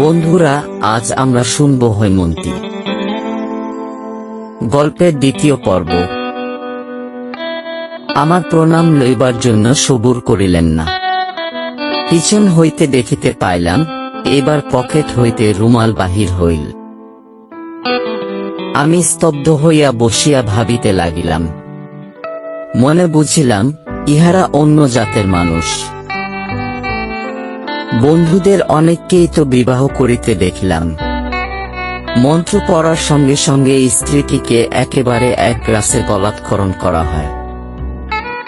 বন্ধুরা, আজ আমরা শুনব হৈমন্তী গল্পের দ্বিতীয় পর্ব। আমার প্রণাম লইবার জন্য সবুর করিলেন না। পিছন হইতে দেখিতে পাইলাম, এবার পকেট হইতে রুমাল বাহির হইল। আমি স্তব্ধ হইয়া বসিয়া ভাবিতে লাগিলাম। মনে বুঝিলাম, ইহারা অন্য জাতের মানুষ। বন্ধুদের অনেককেই তো বিবাহ করিতে দেখিলাম। মন্ত্র পড়ার সঙ্গে সঙ্গে স্ত্রীটিকে একেবারে এক গ্রাসে বলাৎকরণ করা হয়।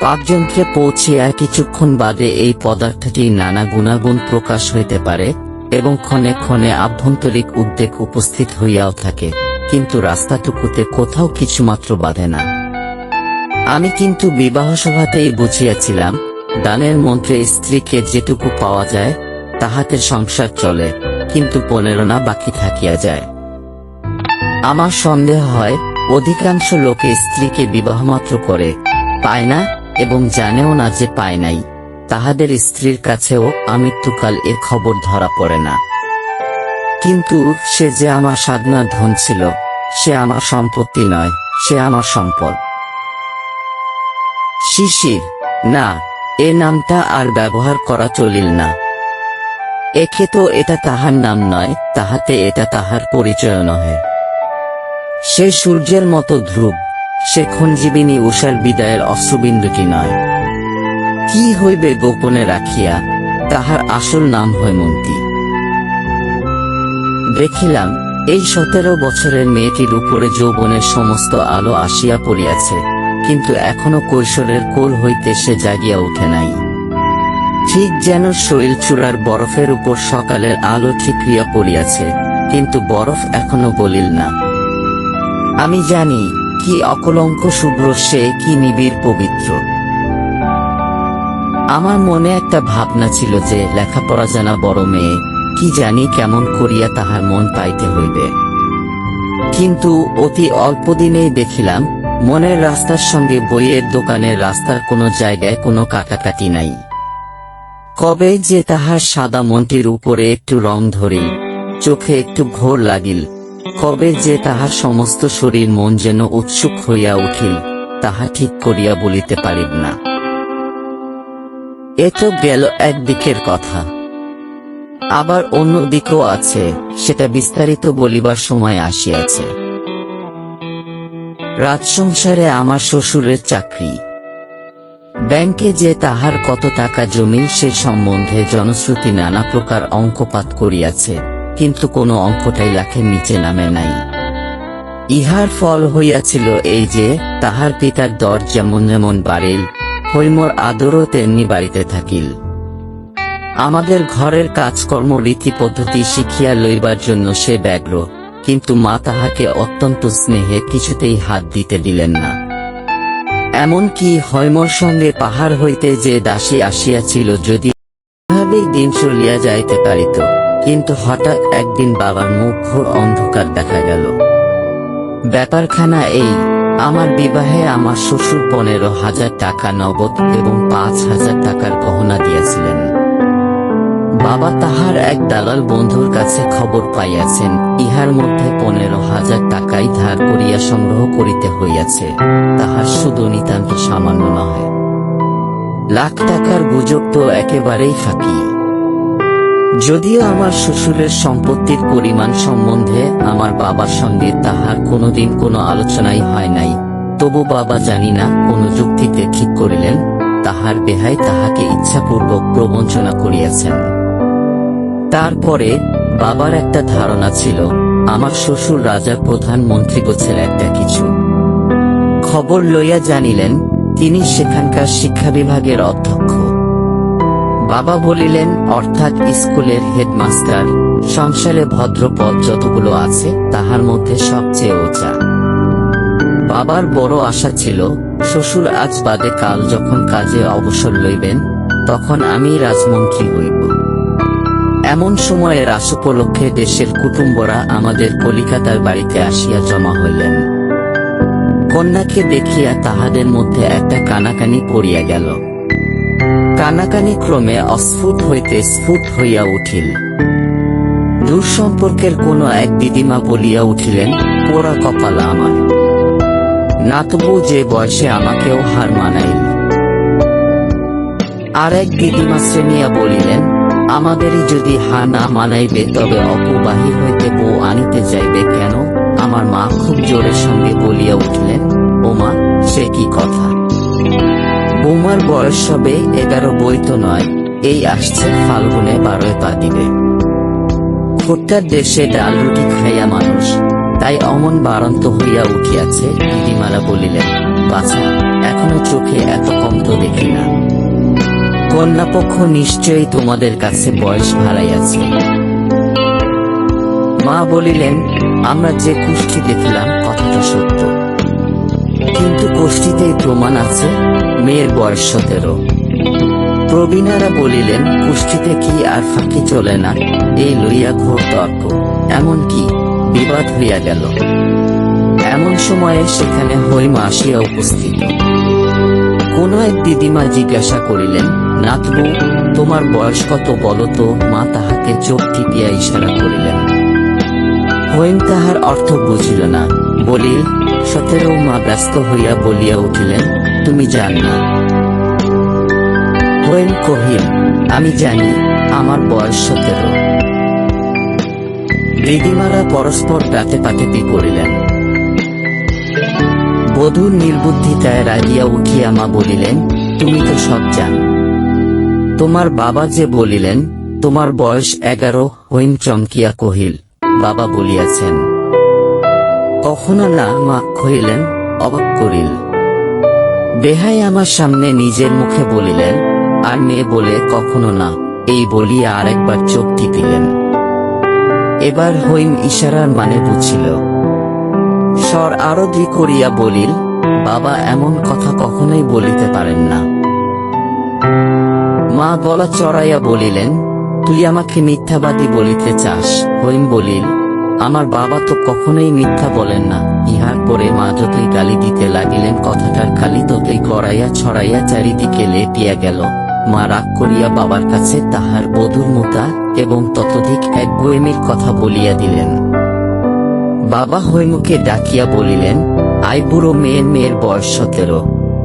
পাকযন্ত্রে পৌঁছিয়া কিছুক্ষণ বাদে এই পদার্থটির নানা গুণাগুণ প্রকাশ হইতে পারে এবং ক্ষণে ক্ষণে আভ্যন্তরিক উদ্বেগ উপস্থিত হইয়াও থাকে, কিন্তু রাস্তাটুকুতে কোথাও কিছুমাত্র বাধে না। আমি কিন্তু বিবাহ সভাতেই বুঝিয়াছিলাম, দানের মন্ত্রে স্ত্রীকে যেটুকু পাওয়া যায় তাহাতে সংসার চলে, কিন্তু 15 না বাকি থাকিয়া যায়। আমার সন্দেহ হয়, অধিকাংশ লোকে স্ত্রীকে বিবাহমাত্র করে, পায় না এবং জানেও না যে পায় নাই। তাহাদের স্ত্রীর কাছেও আমৃত্যুকাল এর খবর ধরা পড়ে না। কিন্তু সে যে আমার সাধনার ধন ছিল, সে আমার সম্পত্তি নয়, সে আমার সম্পদ। শিশির, না, এ নামটা আর ব্যবহার করা চলিল না। একে তো এটা তাহার নাম নয়, তাহাতে এটা তাহার পরিচয় নহে। সে সূর্যের মতো ধ্রুব, সে ক্ষণজীবিনী উষার বিদায়ের অশ্রুবিন্দুটি নয়। কি হইবে গোপনে রাখিয়া, তাহার আসল নাম হৈমন্তী। দেখিলাম, এই 17 বছরের মেয়েটির উপরে যৌবনের সমস্ত আলো আসিয়া পড়িয়াছে, কিন্তু এখনো কৈশোরের কোল হইতে সে জাগিয়া উঠে নাই। ঠিক যেন শৈল চূড়ার বরফের উপর সকালের আলো ঠিকরিয়া পড়িয়াছে, কিন্তু বরফ এখনো গলিল না। আমি জানি, কি অকলঙ্ক শুভ্র সে, কি নিবিড় পবিত্র। আমার মনে একটা ভাবনা ছিল যে লেখাপড়া জানা বড় মেয়ে, কি জানি কেমন করিয়া তাহার মন পাইতে হইবে। কিন্তু অতি অল্প দিনেই দেখিলাম, মনের রাস্তার সঙ্গে বইয়ের দোকানের রাস্তার কোনো জায়গায় কোনো কাটাকাটি নাই। কবে যে তাহার সাদা মনটির উপরে একটু রং ধরিল, চোখে একটু ঘোর লাগিল, কবে যে তাহার সমস্ত শরীর মন যেন উৎসুক হইয়া উঠিল, তাহা ঠিক করিয়া বলিতে পারিব না। এ তো গেল একদিকের কথা, আবার অন্য দিকও আছে, সেটা বিস্তারিত বলিবার সময় আসিয়াছে। রাজসংসারে আমার শ্বশুরের চাকরি। ব্যাংকে যে তাহার কত টাকা জমিল সে সম্বন্ধে জনশ্রুতি নানা প্রকার অঙ্কপাত করিয়াছে, কিন্তু কোনো অঙ্কটাই লাখের নিচে নামে নাই। ইহার ফল হইয়াছিল এই যে, তাহার পিতার দর যেমন যেমন বাড়িল, হৈমর আদরও তেমনি বাড়িতে থাকিল। আমাদের ঘরের কাজকর্ম রীতি পদ্ধতি শিখিয়া লইবার জন্য সে ব্যগ্র, কিন্তু মা তাহাকে অত্যন্ত স্নেহে কিছুতেই হাত দিতে দিলেন না। এমনকি হৈমর সঙ্গে পাহাড় হইতে যে দাসী আসিয়াছিল, যদি এভাবেই দিন চলিয়া যাইতে পারিত, কিন্তু হঠাৎ একদিন বাবার মুখ ঘোর অন্ধকার দেখা গেল। ব্যাপারখানা এই, আমার বিবাহে আমার শ্বশুর 15,000 টাকা নগদ এবং 5,000 টাকার গহনা দিয়াছিলেন। বাবা তাহার এক দালাল বন্ধুর কাছে খবর পাইয়াছেন, ইহার মধ্যে 15,000 টাকাই ধার করিয়া সংগ্রহ করিতে হইয়াছে। তাহার শুধু নিতান্ত সামান্য নহে, লাখ টাকার গুজব তো একেবারেই ফাঁকি। যদিও আমার শ্বশুরের সম্পত্তির পরিমাণ সম্বন্ধে আমার বাবার সঙ্গে তাহার কোনোদিন কোনো আলোচনাই হয় নাই, তবু বাবা জানি না কোন যুক্তিতে ঠিক করিলেন, তাহার বেহাই তাহাকে ইচ্ছাপূর্বক প্রবঞ্চনা করিয়াছেন। তারপরে বাবার একটা ধারণা ছিল, আমার শ্বশুর রাজার প্রধানমন্ত্রী গোছের একটা কিছু খবর লইয়া জানিলেন, তিনি সেখানকার শিক্ষা বিভাগের অধ্যক্ষ। বাবা বলিলেন, অর্থাৎ স্কুলের হেডমাস্টার, সংসারে ভদ্রপদ যতগুলো আছে তাহার মধ্যে সবচেয়ে ওচা। বাবার বড় আশা ছিল, শ্বশুর আজ বাদে কাল যখন কাজে অবসর লইবেন, তখন আমি রাজমন্ত্রী হইব। এমন সময়ে রাসোপলক্ষে দেশের কুটুম্বরা আমাদের কলিকাতার বাড়িতে আসিয়া জমা হইলেন। কন্যাকে দেখিয়া তাহাদের মধ্যে একটা কানাকানি পড়িয়া গেল। কানাকানি ক্রমে অস্ফুট হইতে স্ফুট হইয়া উঠিল। দূর সম্পর্কের কোনো এক দিদিমা বলিয়া উঠিলেন, পোড়া কপাল আমার, নাতবু যে বয়সে আমাকেও হার মানাইল। আর এক দিদিমা শ্রেণিয়া বলিলেন, আমাদেরই যদি হার না মানাইবে তবে অপু বাহির হইতে বউ আনিতে যাইবে কেন? আমার মা খুব জোরের সঙ্গে বলিয়া উঠলেন, ওমা, সে কি কথা! বৌমার বয়স হবে 11 বই তো নয়, এই আসছে ফাল্গুনে 12 পা দিবে। ভুট্টার দেশে ডাল রুটি খাইয়া মানুষ, তাই অমন বাড়ন্ত হইয়া উঠিয়াছে। দিদিমারা বলিলেন, বাছা, এখনো চোখে এত কম তো দেখি না। কন্যাপক্ষ নিশ্চয়ই তোমাদের কাছে বয়স হারাইয়াছে। মা বলিলেন, আমরা যে কুষ্ঠি দেখলাম কথাটা সত্য, কিন্তু কুষ্ঠিতেই প্রমাণ আছে মেয়ের বয়স 17। প্রবীণারা বলিলেন, কুষ্ঠিতে কি আর ফাঁকি চলে না? এই লইয়া ঘোর তর্ক, এমনকি বিবাদ হইয়া গেল। এমন সময়ে সেখানে হৈমা আসিয়া উপস্থিত। কোন এক দিদিমা জিজ্ঞাসা করিলেন, নাতবু, তোমার বয়স কত বলো তো? মা তাহাকে চোখ টিপিয়া ইশারা করিলেন। হৈম তাহার অর্থ বুঝিল না, বলিল 17। মা ব্যস্ত হইয়া বলিয়া উঠিলেন, তুমি জান না? হৈম কহিল, আমি জানি, আমার বয়স 17। দিদিমারা পরস্পর ডাটেপাটেপি করিলেন। বধূর নির্বুদ্ধিতায় রাগিয়া উঠিয়া মা বলিলেন, তুমি তো সব জান। তোমার বাবা যে বলিলেন তোমার বয়স 11। হৈম চমকিয়া কহিল, বাবা বলিয়াছেন? কখনো না, মা কহিলেন। অবাক করিল। বেহাই আমার সামনে নিজের মুখে বলিলেন, আর মেয়ে বলে কখনো না, এই বলিয়া আরেকবার চোখ টিপিলেন। এবার হৈম ইশারার মানে বুঝিল। স্বর আরো দৃঢ় করিয়া বলিল, বাবা এমন কথা কখনোই বলিতে পারেন না। মা গলা চড়াইয়া বলিলেন, তুই আমাকে মিথ্যাবাদী বলিতে চাস? হৈম বলিল, আমার বাবা তো কখনোই মিথ্যা বলেন না। ইহার পরে মা যতই গালি দিতে লাগিলেন, কথাটার খালি ততই গড়াইয়া ছড়াইয়া চারিদিকে লেটিয়া গেল। মা রাগ করিয়া বাবার কাছে তাহার বধূর মুতা এবং ততোধিক এক গোয়েমির কথা বলিয়া দিলেন। বাবা হৈমকে ডাকিয়া বলিলেন, আই বুড়ো মেয়ের বয়স 17,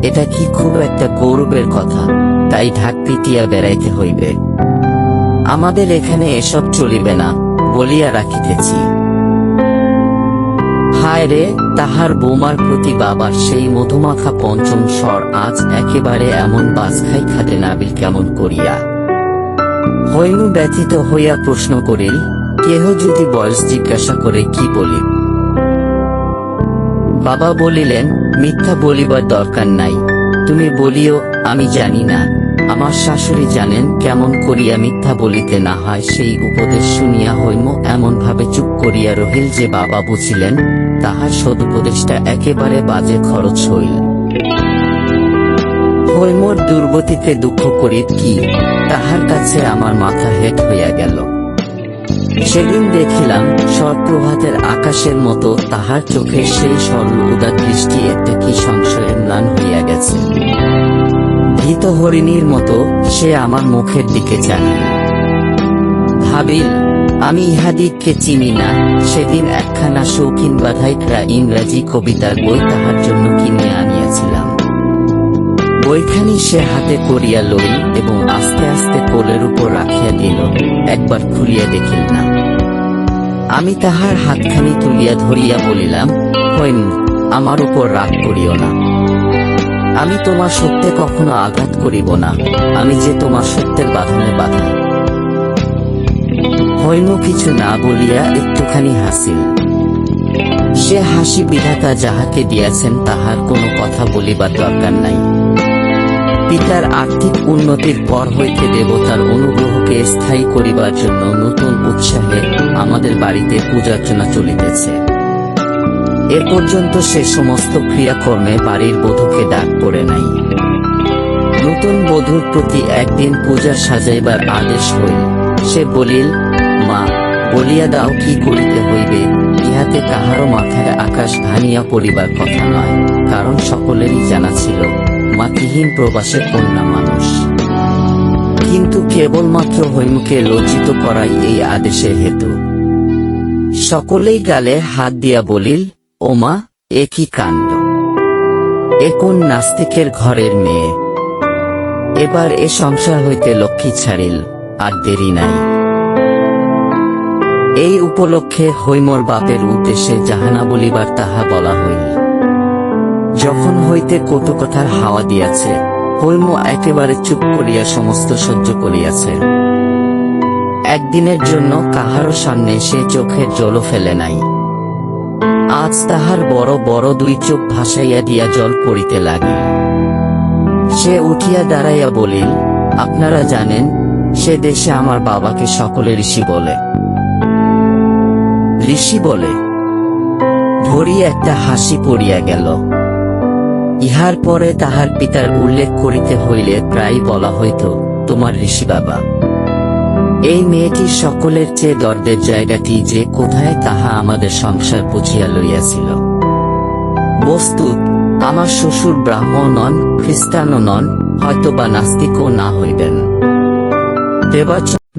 এটা কি খুব একটা গৌরবের কথা? তাই ঢাক পিটিয়া বেড়াইতে হইবে। আমাদের এখানে এসব চলিবে না বলিয়া রাখিতেছি। হায় রে, তাহার বৌমার প্রতি বাবার সেই মধুমাখা পঞ্চম স্বর আজ একেবারে এমন বাজ খাই খাটে নাবিল কেমন করিয়া? হৈম ব্যথিত হইয়া প্রশ্ন করিল, কেহ যদি বয়স জিজ্ঞাসা করে কি বলি? বাবা বলিলেন, মিথ্যা বলিবার দরকার নাই, তুমি বলিও আমি জানি না। আমার শাশুড়ি জানেন কেমন করিয়া মিথ্যা বলিতে না হয়। সেই উপদেশ শুনিয়া হৈম এমন ভাবে চুপ করিয়া রহিল যে বাবা বুঝিলেন তাহার সদুপদেশটা একেবারে বাজে খরচ হইল। হৈমর দুর্গতিতে দুঃখ করিত কি, তাহার কাছে আমার মাথা হেট হইয়া গেল। সেদিন দেখিলাম শরৎপ্রভাতের আকাশের মতো তাহার চোখের সেই সরল উদার দৃষ্টি একটা কি সংশয়ে ম্লান হইয়া গেছে। ভীত হরিণীর মতো সে আমার মুখের দিকে চাহিল। ভাবিল, আমি ইহাদিগকে চিনি না। সেদিন একখানা শৌখিন বাঁধাইকরা ইংরাজি কবিতার বই তাহার জন্য কিনিয়া আনিয়াছিলাম। বইখানি সে হাতে করিয়া লইল এবং আস্তে আস্তে কোলের উপর রাখিয়া দিল। একবার খুলিয়া দেখিল না। আমি তাহার হাতখানি তুলিয়া ধরিয়া বলিলাম, হৈম, আমার উপর রাগ করিও না। আমি তোমার সত্যে কখনো আঘাত করিব না। আমি যে তোমার সত্যের বাঁধনে বাঁধা। হৈম কিছু না বলিয়া একটুখানি হাসিল। সে হাসি বিধাতা যাহাকে দিয়াছেন তাহার কোনো কথা বলিবার দরকার নাই। পিতার আর্থিক উন্নতির পর হইতে দেবতার অনুগ্রহকে স্থায়ী করিবার জন্য নতুন উৎসাহে আমাদের বাড়িতে পূজার্চনা চলিতেছে। এ পর্যন্ত সে সমস্ত ক্রিয়াকর্মে বাড়ির বধূকে ডাক পড়ে নাই। নতুন বধূর প্রতি একদিন পূজা সাজাইবার আদেশ হইল। সে বলিল, মা, বলিয়া দাও কি করিতে হইবে। ইহাতে কাহারও মাথায় আকাশ ভাঙিয়া পড়িবার কথা নয়, কারণ সকলেরই জানা ছিল মাতৃহীন প্রবাসের কন্যা মানুষ। কিন্তু কেবলমাত্র হৈমকে লজ্জিত করাই এই আদেশের হেতু। সকলেই গালে হাত দিয়া বলিল, ওমা, এ কি কাণ্ড! এ কোন নাস্তিকের ঘরের মেয়ে! এবার এ সংসার হইতে লক্ষ্মী ছাড়িল, আর দেরি নাই। এই উপলক্ষে হৈমর বাপের উদ্দেশ্যে যাহা না বলিবার তাহা বলা হইল। যখন হইতে কটু কথার হাওয়া দিয়াছে, হৈম একেবারে চুপ করিয়া সমস্ত সহ্য করিয়াছে। একদিনের জন্য কাহারও সামনে সে চোখের জলও ফেলে নাই। আজ তাহার বড় বড় দুই চোখ ভাসাইয়া দিয়া জল পড়িতে লাগিল। সে উঠিয়া দাঁড়াইয়া বলিল, আপনারা জানেন, সে দেশে আমার বাবাকে সকলে ঋষি বলে। ঋষি বলে? ধরি একটা হাসি পড়িয়া গেল। ইহার পরে তাহার পিতার উল্লেখ করিতে হইলে প্রায় বলা হইত, তোমার ঋষি বাবা। এই মেয়েটির সকলের চেয়ে দর্দের জায়গাটি যে কোথায় তাহা আমাদের সংসার বুঝিয়া লইয়াছিল। বস্তুত আমার শ্বশুর ব্রাহ্মণ নন, খ্রিস্টানও নন, হয়তোবা নাস্তিকও না হইবেন।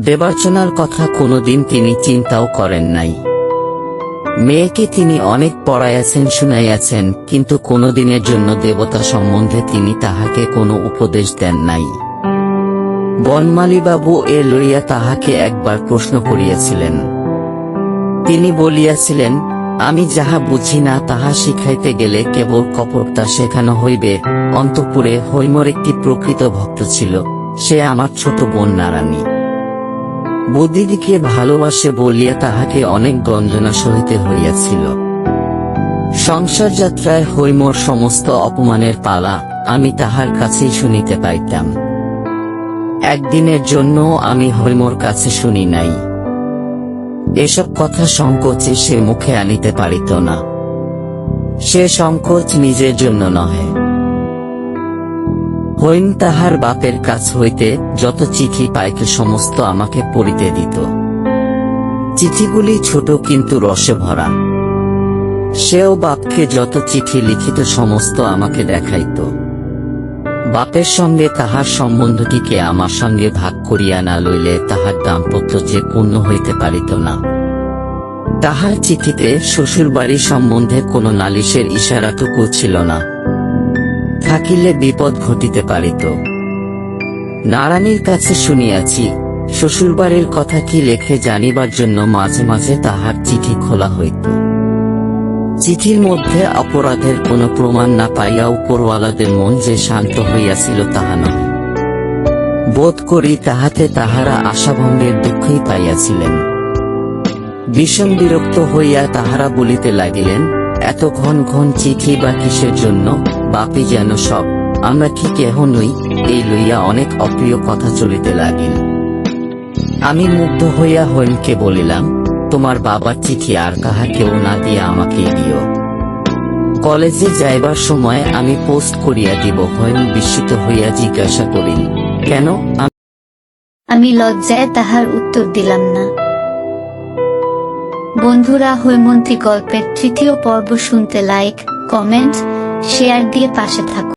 দেবার্চনার কথা কোনোদিন তিনি চিন্তাও করেন নাই। মেয়েকে তিনি অনেক পড়াইয়াছেন, শুনাইয়াছেন, কিন্তু কোনোদিনের জন্য দেবতা সম্বন্ধে তিনি তাহাকে কোনো উপদেশ দেন নাই। বনমালীবাবু এ লইয়া তাহাকে একবার প্রশ্ন করিয়াছিলেন। তিনি বলিয়াছিলেন, আমি যাহা বুঝি না তাহা শিখাইতে গেলে কেবল কপটতা শেখানো হইবে। অন্তঃপুরে হৈমর একটি প্রকৃত ভক্ত ছিল, সে আমার ছোট বোন নারানী। বৌদিদিকে ভালোবাসে বলিয়া তাহাকে অনেক গঞ্জনা সহিতে হইয়াছিল। সংসার যাত্রায় হৈমর সমস্ত অপমানের পালা আমি তাহার কাছেই শুনিতে পাইতাম। একদিনের জন্য আমি হৈমর কাছে শুনি নাই। এসব কথা সংকোচে সে মুখে আনিতে পারিত না। সে সংকোচ নিজের জন্য নহে। হৈম তাহার বাপের কাছ হইতে যত চিঠি পাইত সমস্ত আমাকে পড়িতে দিত। চিঠিগুলি ছোট কিন্তু রসে ভরা। সেও বাপকে যত চিঠি লিখিত সমস্ত আমাকে দেখাইত। বাপের সঙ্গে তাহার সম্বন্ধটিকে আমার সঙ্গে ভাগ করিয়া না লইলে তাহার দাম্পত্য যে পূর্ণ হইতে পারিত না। তাহার চিঠিতে শ্বশুরবাড়ি সম্বন্ধে কোনো নালিশের ইশারাটুকু ছিল না। থাকিলে বিপদ ঘটিতে পারিত। নারানীর কাছে শুনিয়াছি, শ্বশুরবাড়ির কথা কি লেখে জানিবার জন্য মাঝে মাঝে তাহার চিঠি খোলা হইত। চিঠির মধ্যে অপরাধের কোনো প্রমাণ না পাইয়া উপরওয়ালাদের মন যে শান্ত হইয়াছিল তাহা নয়। বোধ করি তাহাতে তাহারা আশাভঙ্গের দুঃখই পাইয়াছিলেন। ভীষণ বিরক্ত হইয়া তাহারা বলিতে লাগিলেন, এত ঘন ঘন চিঠি বা কিসের জন্য? বাপি যেন সব, আমরা কি কেহ নই? এই লইয়া অনেক অপ্রিয় কথা চলিতে লাগিল। আমি মুগ্ধ হইয়া হৈমকে বলিলাম, তোমার বাবার চিঠি আর কাহাকেও না দিয়া আমাকেই দিও। কলেজে যাইবার সময় আমি পোস্ট করিয়া দিব। হৈম বিস্মিত হইয়া জিজ্ঞাসা করিল, কেন? আমি লজ্জায় তাহার উত্তর দিলাম না। বন্ধুরা, হৈমন্তী গল্পের তৃতীয় পর্ব শুনতে লাইক, কমেন্ট, শেয়ার দিয়ে পাশে থাকুন।